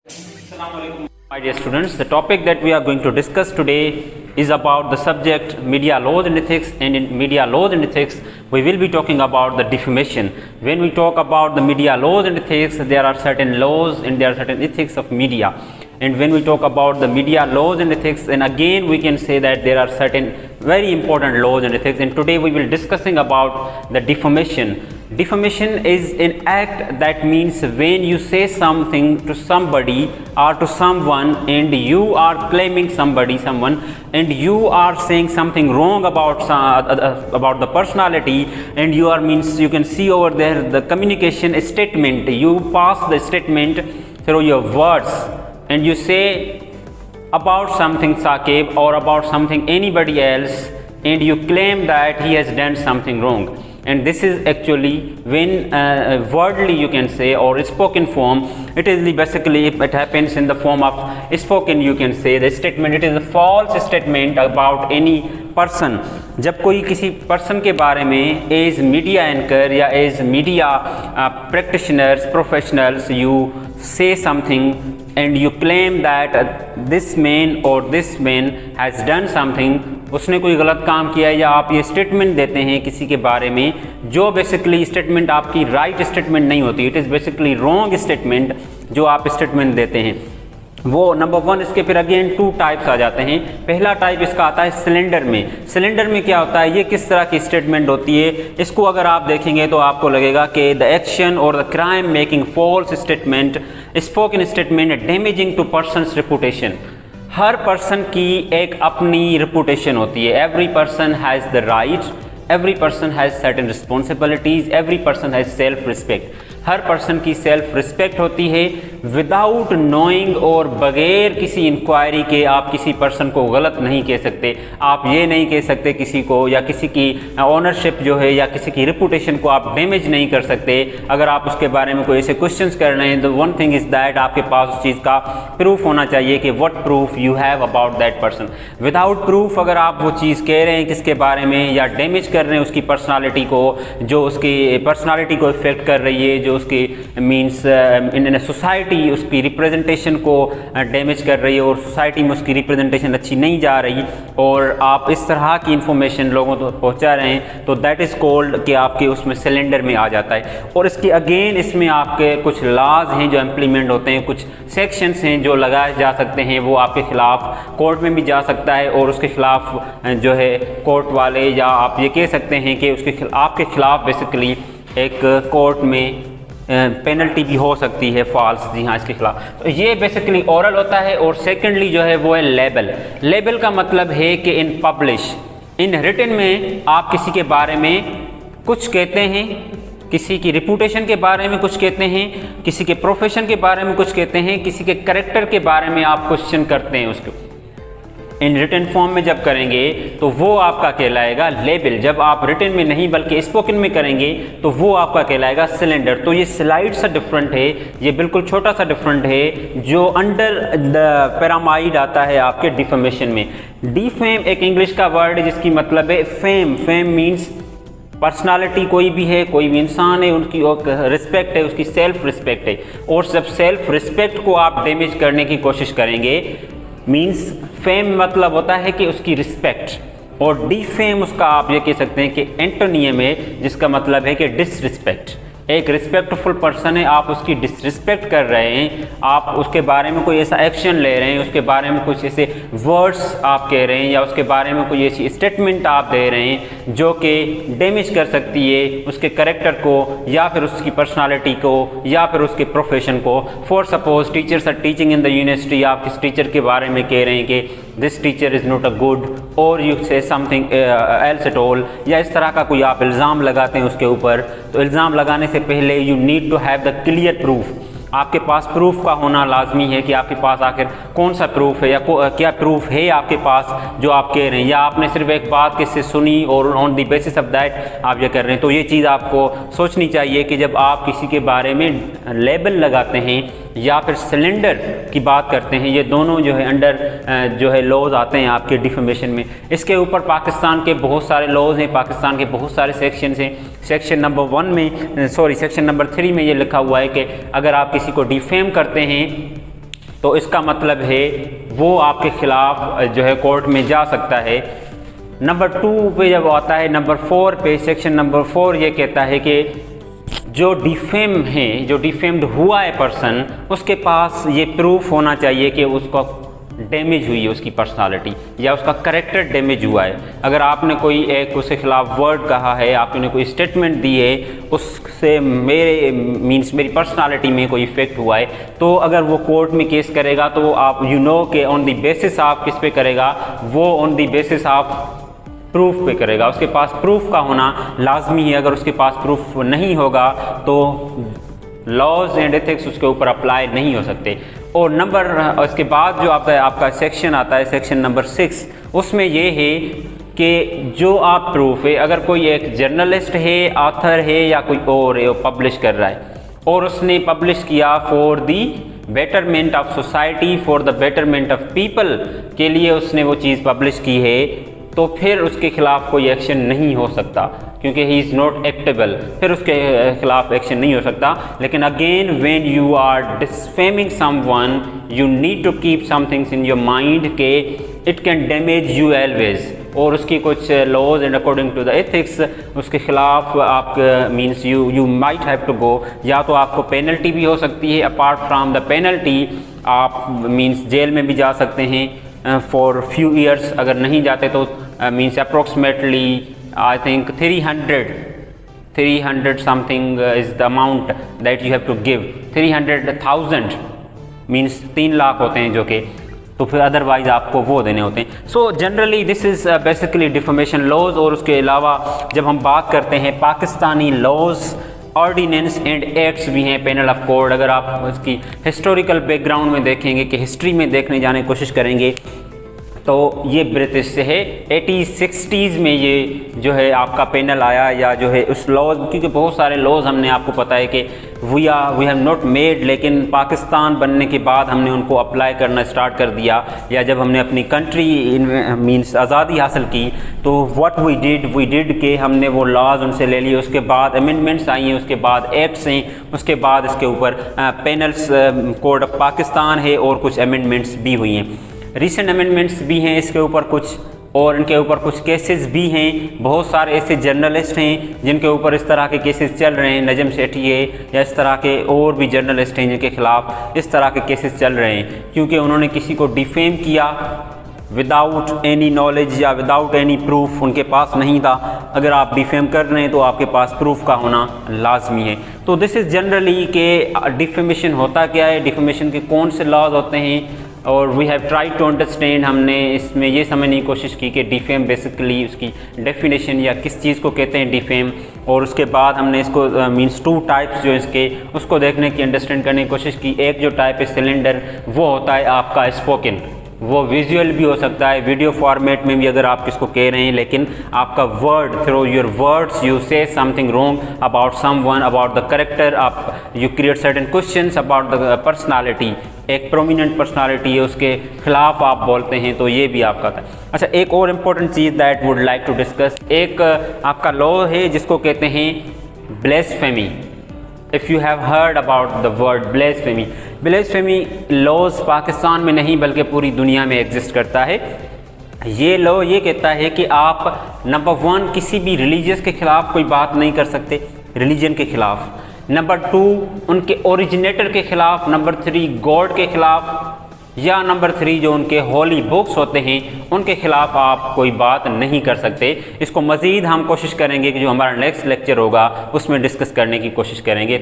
Assalamu alaikum, my dear students. The topic that we are going to discuss today is about the subject media laws and ethics, and in media laws and ethics we will be talking about the defamation. When we talk about the media laws and ethics, there are certain laws and there are certain ethics of media. And when we talk about the media laws and ethics, and again we can say that there are certain very important laws and ethics, and today we will discussing about the defamation. Defamation is an act that means when you say something to somebody or to someone and you are claiming someone and you are saying something wrong about the personality, and you are means you can see over there the communication statement. You pass the statement through your words and you say about something Saqib or about something anybody else, and you claim that he has done something wrong. And this is actually when wordly you can say or spoken form, it is basically if it happens in the form of spoken, you can say the statement, it is a false statement about any person. जब कोई किसी person के बारे में as media anchor या as media practitioners, professionals, you say something and you claim that this man or this man has done something, उसने कोई गलत काम किया है, या आप ये स्टेटमेंट देते हैं किसी के बारे में जो बेसिकली स्टेटमेंट आपकी राइट स्टेटमेंट नहीं होती, it is basically wrong statement जो आप स्टेटमेंट देते हैं, वो नंबर वन। इसके फिर अगेन टू टाइप्स आ जाते हैं। पहला टाइप इसका आता है सिलेंडर में। सिलेंडर में क्या होता है, ये किस तरह की स्टेटमेंट होती है, इसको अगर आप देखेंगे तो आपको लगेगा कि द एक्शन और the crime making false statement, spoken statement damaging to person's reputation. हर पर्सन की एक अपनी रेपुटेशन होती है। Every person has the right, every person has certain responsibilities, every person has self respect. हर पर्सन की self respect होती है। विदाउट नोइंग और बगैर किसी इंक्वायरी के आप किसी पर्सन को गलत नहीं कह सकते। आप ये नहीं कह सकते किसी को, या किसी की ऑनरशिप जो है या किसी की रेपुटेशन को आप डैमेज नहीं कर सकते। अगर आप उसके बारे में कोई ऐसे क्वेश्चंस कर रहे हैं तो वन थिंग इज़ दैट आपके पास उस चीज़ का प्रूफ होना चाहिए कि what proof you have about that person. Without proof अगर आप वो चीज़ कह रहे हैं किसके बारे में या डैमेज कर रहे हैं उसकी पर्सनालिटी को, जो उसकी पर्सनालिटी को इफेक्ट कर रही है, जो उसकी मीन्स इन सोसाइटी उसकी रिप्रेजेंटेशन को डैमेज कर रही है और सोसाइटी में उसकी रिप्रेजेंटेशन अच्छी नहीं जा रही, और आप इस तरह की इंफॉर्मेशन लोगों तक पहुंचा रहे हैं, तो दैट इज़ कॉल्ड कि आपके उसमें सिलेंडर में आ जाता है। और इसके अगेन इसमें आपके कुछ लॉज हैं जो इम्प्लीमेंट होते हैं, कुछ सेक्शंस हैं जो लगाए जा सकते हैं, वो आपके खिलाफ कोर्ट में भी जा सकता है और उसके खिलाफ जो है कोर्ट वाले, या आप ये कह सकते हैं कि आपके खिलाफ बेसिकली एक कोर्ट में पेनल्टी भी हो सकती है फॉल्स, जी हाँ, इसके खिलाफ। तो ये बेसिकली ओरल होता है। और सेकेंडली जो है वो है लेबल। लेबल का मतलब है कि इन पब्लिश, इन रिटन में आप किसी के बारे में कुछ कहते हैं, किसी की रिपूटेशन के बारे में कुछ कहते हैं, किसी के प्रोफेशन के बारे में कुछ कहते हैं, किसी के कैरेक्टर के बारे में आप क्वेश्चन करते हैं उसको। इन रिटन फॉर्म में जब करेंगे तो वो आपका कहलाएगा लेबल। जब आप रिटन में नहीं बल्कि स्पोकन में करेंगे तो वो आपका कहलाएगा सिलेंडर। तो ये स्लाइड सा डिफरेंट है, ये बिल्कुल छोटा सा डिफरेंट है जो अंडर द पैरामाइड आता है आपके डिफेमेशन में। डिफेम एक इंग्लिश का वर्ड है जिसकी मतलब है फेम। फेम मीन्स पर्सनालिटी, कोई भी है, कोई भी इंसान है, उनकी रिस्पेक्ट है, उसकी सेल्फ रिस्पेक्ट है। और जब सेल्फ रिस्पेक्ट को आप डैमेज करने की कोशिश करेंगे, मीन्स फेम मतलब होता है कि उसकी रिस्पेक्ट, और डिफेम उसका आप ये कह सकते हैं कि एंटोनियम है, जिसका मतलब है कि डिसरिस्पेक्ट। एक रिस्पेक्टफुल पर्सन है, आप उसकी डिसरिस्पेक्ट कर रहे हैं, आप उसके बारे में कोई ऐसा एक्शन ले रहे हैं, उसके बारे में कुछ ऐसे वर्ड्स आप कह रहे हैं, या उसके बारे में कोई ऐसी स्टेटमेंट आप दे रहे हैं जो कि डैमेज कर सकती है उसके कैरेक्टर को, या फिर उसकी पर्सनालिटी को, या फिर उसके प्रोफेशन को। For suppose teachers are teaching in the university, आप किस टीचर के बारे में कह रहे हैं कि this teacher is not a good, और you say something else at all, या इस तरह का कोई आप इल्ज़ाम लगाते हैं उसके ऊपर। तो इल्ज़ाम लगाने से पहले you need to have the clear proof. आपके पास प्रूफ का होना लाजमी है कि आपके पास आखिर कौन सा प्रूफ है, या क्या प्रूफ है आपके पास जो आप कह रहे हैं, या आपने सिर्फ एक बात किससे सुनी और on the basis of that आप ये कर रहे हैं। तो ये चीज़ आपको सोचनी चाहिए कि जब आप किसी के बारे में लेबल लगाते हैं या फिर सिलेंडर की बात करते हैं, ये दोनों जो है अंडर जो है लॉज आते हैं आपके डिफेमेशन में। इसके ऊपर पाकिस्तान के बहुत सारे लॉज हैं, पाकिस्तान के बहुत सारे सेक्शंस हैं। सेक्शन नंबर 1 में सेक्शन नंबर 3 में ये लिखा हुआ है कि अगर आप किसी को डिफेम करते हैं तो इसका मतलब है वो आपके खिलाफ जो है कोर्ट में जा सकता है। नंबर 2 पे जब आता है, नंबर 4 पे, सेक्शन नंबर 4 ये कहता है कि जो डिफेम है, जो डिफेम्ड हुआ है पर्सन, उसके पास ये प्रूफ होना चाहिए कि उसको डैमेज हुई है, उसकी पर्सनालिटी या उसका करेक्टर डैमेज हुआ है। अगर आपने कोई एक उसके खिलाफ वर्ड कहा है, आपने कोई स्टेटमेंट दी है, उससे मेरी पर्सनालिटी में कोई इफेक्ट हुआ है, तो अगर वो कोर्ट में केस करेगा तो आप कि ऑन द बेसिस आप किस पे करेगा, वो ऑन द बेसिस आप प्रूफ पे करेगा। उसके पास प्रूफ का होना लाजमी है। अगर उसके पास प्रूफ नहीं होगा तो लॉज एंड एथिक्स उसके ऊपर अप्लाई नहीं हो सकते। और इसके बाद जो आपका सेक्शन आता है, सेक्शन नंबर 6, उसमें ये है कि जो आप प्रूफ है, अगर कोई एक जर्नलिस्ट है, ऑथर है या कोई और है, वो पब्लिश कर रहा है और उसने पब्लिश किया for the betterment of society, for the betterment of people के लिए उसने वो चीज़ पब्लिश की है, तो फिर उसके खिलाफ कोई एक्शन नहीं हो सकता, क्योंकि ही इज़ नॉट एक्टेबल, फिर उसके खिलाफ एक्शन नहीं हो सकता। लेकिन again when you are defaming someone, you need to keep somethings in your mind के it can damage you always, और उसकी कुछ laws and according to the ethics उसके खिलाफ आप means you might have to go, या तो आपको पेनल्टी भी हो सकती है। अपार्ट फ्राम द पेनल्टी आप मीन्स जेल में भी जा सकते हैं फॉर फ्यू ईयर्स। अगर नहीं जाते तो means approximately I think 300 something is the amount that you have to give. 300,000 means 3 lakh होते हैं जो कि, तो फिर अदरवाइज आपको वो देने होते हैं। So generally this is basically defamation laws. और उसके अलावा जब हम बात करते हैं Pakistani laws, ordinance and acts भी हैं, पेनल ऑफ कोड। अगर आप इसकी हिस्टोरिकल बैकग्राउंड में देखेंगे कि हिस्ट्री में देखने जाने की कोशिश करेंगे तो ये ब्रिटिश से है। 80s-60s में ये जो है आपका पेनल आया, या जो है उस लॉज, क्योंकि बहुत सारे लॉज हमने आपको पता है कि वी हैव नॉट मेड, लेकिन पाकिस्तान बनने के बाद हमने उनको अप्लाई करना स्टार्ट कर दिया, या जब हमने अपनी कंट्री मीन्स आज़ादी हासिल की तो व्हाट वी डिड के हमने वो लॉज उनसे ले लिए। उसके बाद अमेंडमेंट्स आई हैं, उसके बाद एक्ट्स हैं, उसके बाद इसके ऊपर पेनल्स कोड ऑफ पाकिस्तान है और कुछ अमेंडमेंट्स भी हुई हैं। रिसेंट अमेंडमेंट्स भी हैं इसके ऊपर कुछ, और इनके ऊपर कुछ केसेस भी हैं। बहुत सारे ऐसे जर्नलिस्ट हैं जिनके ऊपर इस तरह के केसेस चल रहे हैं, नजम सेठी है या इस तरह के और भी जर्नलिस्ट हैं जिनके खिलाफ इस तरह के केसेस चल रहे हैं, क्योंकि उन्होंने किसी को डिफेम किया विदाउट एनी नॉलेज या विदाउट एनी प्रूफ, उनके पास नहीं था। अगर आप डिफेम कर रहे हैं तो आपके पास प्रूफ का होना लाजमी है। तो दिस इज़ जनरली के डिफेमेशन होता क्या है, डिफेमेशन के कौन से लॉज होते हैं, और we have tried to understand. हमने इसमें ये समझने की कोशिश की कि डिफेम बेसिकली उसकी डेफिनेशन या किस चीज़ को कहते हैं डिफेम, और उसके बाद हमने इसको मींस 2 टाइप्स जो इसके उसको देखने की अंडरस्टैंड करने की कोशिश की। एक जो टाइप है सिलेंडर, वो होता है आपका स्पोकन, वो विजुअल भी हो सकता है, वीडियो फॉर्मेट में भी अगर आप किसको कह रहे हैं, लेकिन आपका word through your words you say something wrong about someone, about the character, आप you create certain questions about the personality, एक प्रोमिनेंट पर्सनालिटी है उसके खिलाफ आप बोलते हैं, तो ये भी आपका था। अच्छा, एक और इम्पोर्टेंट चीज़ that would like to discuss, एक आपका लॉ है जिसको कहते हैं blasphemy. If you have heard about the word blasphemy, blasphemy laws Pakistan में नहीं बल्कि पूरी दुनिया में एग्जिस्ट करता है। ये लॉ ये कहता है कि आप नंबर 1 किसी भी रिलीजियस के खिलाफ कोई बात नहीं कर सकते, रिलीजन के खिलाफ। नंबर 2 उनके ओरिजिनेटर के खिलाफ। नंबर 3 गॉड के खिलाफ, या नंबर 3 जो उनके होली बुक्स होते हैं उनके खिलाफ आप कोई बात नहीं कर सकते। इसको मज़ीद हम कोशिश करेंगे कि जो हमारा नेक्स्ट लेक्चर होगा उसमें डिस्कस करने की कोशिश करेंगे।